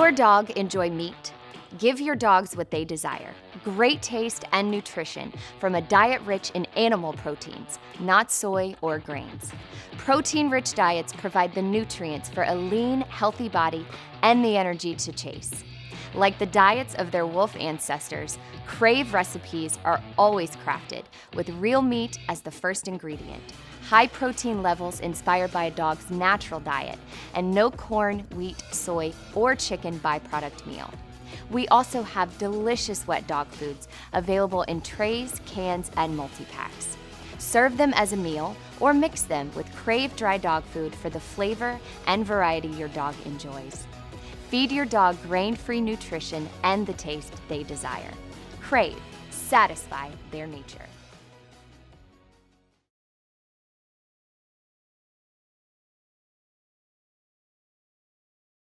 your dog enjoy meat? Give your dogs what they desire: great taste and nutrition from a diet rich in animal proteins, not soy or grains. Protein-rich diets provide the nutrients for a lean, healthy body and the energy to chase. Like the diets of their wolf ancestors, Crave recipes are always crafted with real meat as the first ingredient, high protein levels inspired by a dog's natural diet, and no corn, wheat, soy, or chicken byproduct meal. We also have delicious wet dog foods available in trays, cans, and multi-packs. Serve them as a meal or mix them with Crave dry dog food for the flavor and variety your dog enjoys. Feed your dog grain-free nutrition and the taste they desire. Crave, satisfy their nature.